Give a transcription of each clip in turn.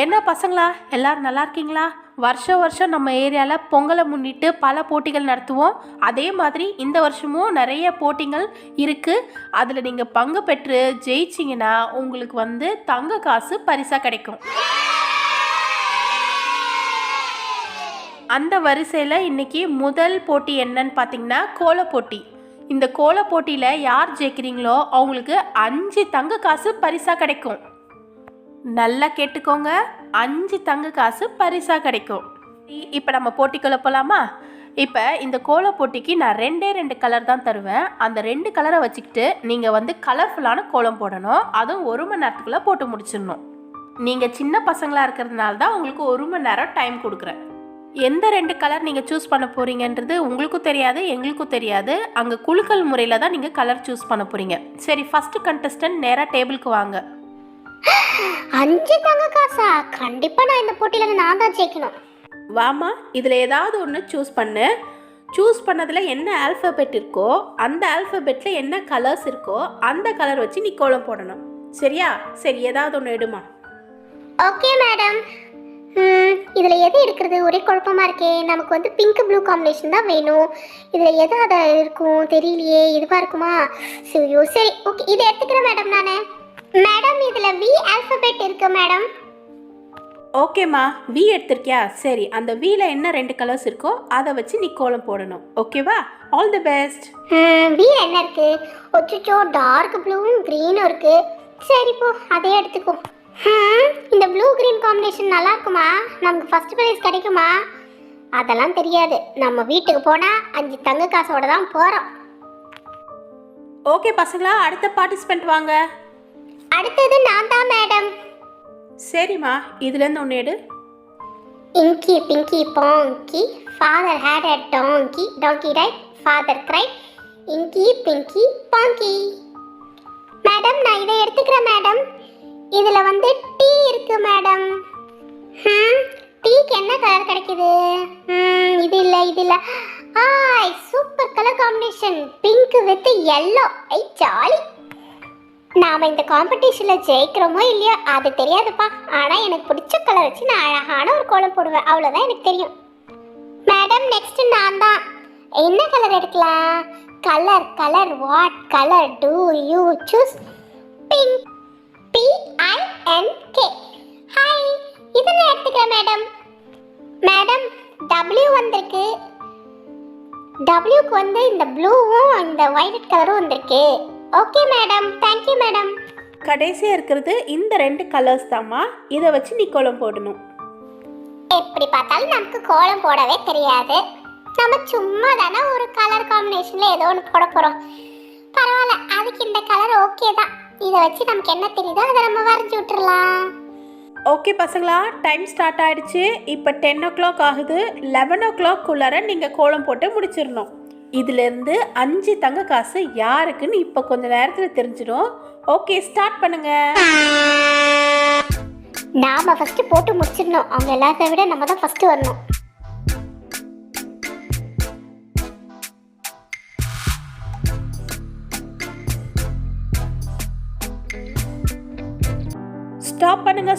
என்ன பசங்களா, எல்லாரும் நல்லா இருக்கீங்களா? வருஷம் வருஷம் நம்ம ஏரியாவில் பொங்கலை முன்னிட்டு பல போட்டிகள் நடத்துவோம். அதே மாதிரி இந்த வருஷமும் நிறைய போட்டிகள் இருக்குது. அதில் நீங்கள் பங்கு பெற்று ஜெயிச்சிங்கன்னா உங்களுக்கு தங்க காசு பரிசாக கிடைக்கும். அந்த வரிசையில் இன்னைக்கு முதல் போட்டி என்னன்னு பார்த்தீங்கன்னா கோல போட்டி. இந்த கோல போட்டியில் யார் ஜெயிக்கிறீங்களோ அவங்களுக்கு 5 தங்க காசு பரிசாக கிடைக்கும். நல்லா கேட்டுக்கோங்க, 5 தங்க காசு பரிசாக கிடைக்கும். இப்போ நம்ம போட்டிக்குள்ள போகலாமா? இப்போ இந்த கோல போட்டிக்கு நான் 2 கலர் தான் தருவேன். அந்த 2 கலரை வச்சுக்கிட்டு நீங்கள் கலர்ஃபுல்லான கோலம் போடணும். அதுவும் 1 மணி நேரத்துக்குள்ளே போட்டு முடிச்சிடணும். நீங்கள் சின்ன பசங்களாக இருக்கிறதுனால தான் உங்களுக்கு 1 மணி நேரம் டைம் கொடுக்குறேன். எந்த 2 கலர் நீங்கள் சூஸ் பண்ண போகிறீங்கன்றது உங்களுக்கும் தெரியாது, எங்களுக்கும் தெரியாது. அங்கே குலுக்கல் முறையில் தான் நீங்கள் கலர் சூஸ் பண்ண போகிறீங்க. சரி, ஃபஸ்ட்டு கண்டஸ்டன்ட் நேராக டேபிளுக்கு வாங்க. 5 தங்க காசா? கண்டிப்பா நான் இந்த போட்டியில நான் தான் ஜெயிக்கணும். வாமா, இதில் ஏதாவது ஒன்று சூஸ் பண்ணு. சூஸ் பண்ணதில் என்ன ஆல்ஃபபெட் இருக்கோ அந்த ஆல்ஃபபெட்டில் என்ன கலர்ஸ் இருக்கோ அந்த கலர் வச்சு நீ கோலம் போடணும். சரியா? சரி, ஏதாவது ஒன்று எடுமா. Okay madam. இதில் எது எடுக்கிறது ஒரே குழப்பமா இருக்கே. நமக்கு பிங்க் ப்ளூ காம்பினேஷன் தான் வேணும். இதில் எது அதை இருக்கும் தெரியலையே. இதுவாக இருக்குமா? சரி ஓகே, இதை எடுத்துக்கிறேன் மேடம். மேடம் இதில் வி ஆல்ஃபபெட் இருக்கு மேடம். ஓகேம்மா, வி எடுத்திருக்கியா? சரி, அந்த வியில் என்ன 2 கலர்ஸ் இருக்கோ அதை வச்சு நீ கோலம் போடணும். ஓகேவா? All the best. வி என்ன இருக்கு? ஒச்சோ, டார்க் ப்ளூவும் க்ரீனும் இருக்கு. சரி போ, அதே எடுத்துக்கோ. இந்த ப்ளூ க்ரீன் காம்பினேஷன் நல்லா இருக்குமா? நமக்கு ஃபர்ஸ்ட் ப்ரைஸ் கிடைக்குமா? அதெல்லாம் தெரியாது. நம்ம வீட்டுக்கு போனால் 5 தங்க காசோட தான் போகிறோம். ஓகே பசங்களா, அடுத்த பார்ட்டிசிபெண்ட் வாங்க. அடுத்தது நான் தான் மேடம். சரிம்மா, இதுலேருந்து ஒன்று எடு. Inky pinky ponky father had a donkey donkey died father cried inky pinky பாங்கி. Madam நான் இதை எடுத்துக்கிறேன் மேடம். இதில் டீ இருக்கு மேடம். டீக்கு என்ன கலர் கிடைக்குது? இது இல்லை. ஆய், super colour combination, pink with yellow. I jolly. நாம் இந்த காம்படிஷனில் ஜெயிக்கிறோமோ இல்லையோ அது தெரியாதுப்பா. ஆனால் எனக்கு பிடிச்ச கலர் வச்சு நான் அழகான ஒரு கோலம் போடுவேன். அவ்வளோதான் எனக்கு தெரியும். மேடம் நெக்ஸ்ட் நான் தான். என்ன கலர் எடுக்கலாம்? Colour what colour to you choose? Pink, PINK. Hi, இதை நான் எடுத்துக்கிறேன் மேடம். மேடம் W வந்திருக்கு. Wக்கு இந்த ப்ளூவும் இந்த வயலட் கலரும் வந்திருக்கு. Okay madam, thank you madam. கடைசியாக இருக்கிறது இந்த 2 கலர்ஸ் தாம்மா. இதை வச்சு நீ கோலம் போடணும். எப்படி பார்த்தாலும் நமக்கு கோலம் போடவே தெரியாது. நம்ம சும்மா தானே ஒரு கலர் காம்பினேஷனில் ஏதோ ஒன்று போட போகிறோம். பரவாயில்ல, அதுக்கு இந்த கலர் ஓகே தான். இதை வச்சு நமக்கு என்ன தெரியுதோ அதை நம்ம வரைஞ்சி விட்டுறலாம். ஓகே பசங்களா, டைம் ஸ்டார்ட் ஆகிடுச்சு. இப்போ 10 o'clock ஆகுது. 11 o'clock நீங்கள் கோலம் போட்டு முடிச்சிடணும். இதிலேருந்து 5 தங்க காசு யாருக்குன்னு இப்போ கொஞ்ச நேரத்தில் தெரிஞ்சிடும். ஓகே, ஸ்டார்ட் பண்ணுங்க. நாம ஃபர்ஸ்ட் போட்டு முடிச்சிடணும். அவங்க எல்லாத்த விட நம்ம தான் ஃபர்ஸ்ட் வரணும்.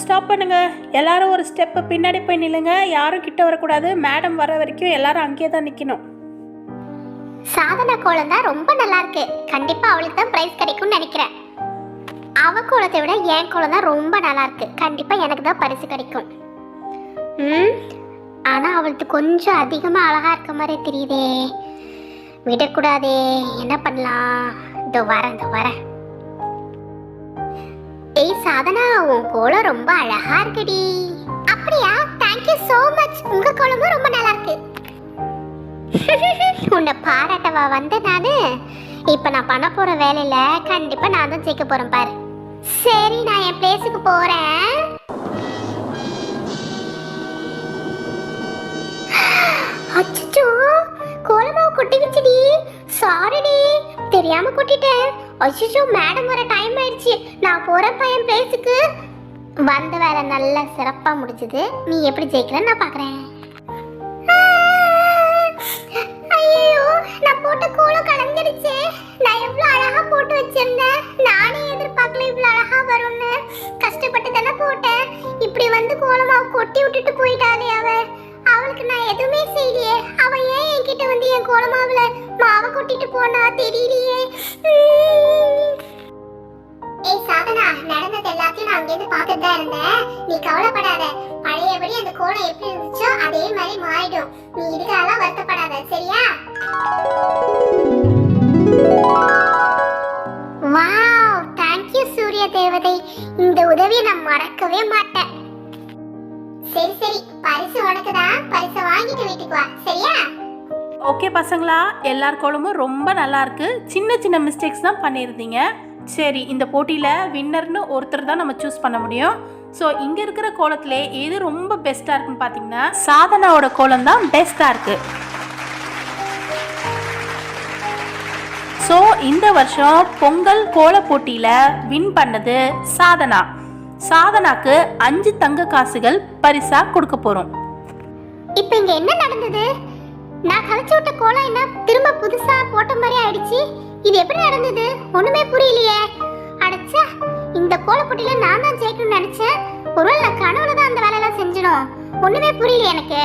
ஸ்டாப் பண்ணுங்க. எல்லாரும் ஒரு ஸ்டெப்பு பின்னாடி போய் நில்லுங்க. யாரும் கிட்ட வரக்கூடாது. மேடம் வர வரைக்கும் எல்லாரும் அங்கேயே தான் நிற்கணும். சாதனா கோலம் தான் ரொம்ப நல்லா இருக்கு. கண்டிப்பா அவளுக்கு தான் பிரைஸ் கிடைக்கும்னு நினைக்கிறேன். அவ கோலத்தை விட என் கோலம் தான் ரொம்ப நல்லா இருக்கு. கண்டிப்பா எனக்கு தான் பரிசு கிடைக்கும். ஆனா அவளுக்கு கொஞ்சம் அதிகமா அழகா இருக்க மாதிரி தெரியுதே. விடக்கூடாதே. என்ன பண்ணலாம்? இதோ வரேன். ஏய் சாதனா, உன் கோலம் ரொம்ப அழகா இருக்குடி. அப்படியா? Thank you so much. உங்க கோலமும் ரொம்ப நல்லா இருக்கு. உன்னை பாராட்டவா நானு. இப்ப நான் பண்ண போற வேலையில கண்டிப்பா நான் தான் ஜெயிக்க போறேன் பாரு. சரி, நான் என் பிளேஸுக்கு போறேன். அச்சோ, கோலமாவு கொட்டிடுச்சுடி. சாரிடி, தெரியாம கொட்டிட்டேன். அச்சோ, மேடம் வர டைம் ஆயிடுச்சு. நான் போறேன் என் பிளேஸுக்கு. வந்த வேலை நல்லா சிறப்பா முடிஞ்சது. நீ எப்படி ஜெயிக்கிறேன்னு நான் பாக்குறேன். நான் போட்ட கோலம் கலந்துடுச்சு. நான் எவ்வளவு அழகா போட்டு வச்சிருந்தேன். நானே எதிர்பார்க்கல இவ்வளவு அழகா வரும்னு. கஷ்டப்பட்டு தானே போட்டேன். இப்படி கோலம் என் கோலமாவுல மாவை கொட்டிட்டு போனா தெரியலையே. ஏய் சாதனா, நடந்தது எல்லாத்தையும் நான் அங்கிருந்து பார்த்துட்டு தான் இருந்தேன். நீ கவலைப்படாத. பழையபடி அந்த கோலம் எப்படி இருந்துச்சோ அதே மாதிரி மாறிடும். நீ இதுக்கெல்லாம் வருத்தப்படாத, சரியா? வாவ், தேங்க் யூ சூரிய தேவதை. இந்த உதவியை நான் மறக்கவே மாட்டேன். சரி சரி, பரிசு உனக்கு தான். பரிசை வாங்கிட்டு வீட்டுக்கு வா, சரியா? ஓகே பசங்களா, எல்லார் கோலமும் ரொம்ப நல்லா இருக்கு. சின்ன சின்ன மிஸ்டேக்ஸ் தான் பண்ணியிருந்தீங்க. சரி, இந்த போட்டியில் வின்னர்னு ஒருத்தர் தான் நம்ம சூஸ் பண்ண முடியும். ஸோ இங்கே இருக்கிற கோலத்திலே எது ரொம்ப பெஸ்ட்டாக இருக்குன்னு பார்த்தீங்கன்னா சாதனாவோட கோலம் தான் பெஸ்ட்டாக இருக்குது. ஸோ இந்த வருஷம் பொங்கல் கோல போட்டியில் வின் பண்ணது சாதனா. சாதனாக்கு 5 தங்க காசுகள் பரிசா கொடுக்க போகிறோம். இப்போ இங்க என்ன நடந்தது? நான் கழிச்சு விட்ட கோலம் என்ன திரும்ப புதுசா போட்ட மாதிரி ஆயிடுச்சு? இது எப்படி நடந்தது? ஒண்ணுமே புரியலையே. அடச்சா, இந்த கோலப்போட்டியில நான் தான் ஜெயிக்கணும்னு நினைச்சேன். ஒருவேளை நான் கனவுல தான் அந்த வேலையெல்லாம் செஞ்சணும். ஒண்ணுமே புரியலையே எனக்கு.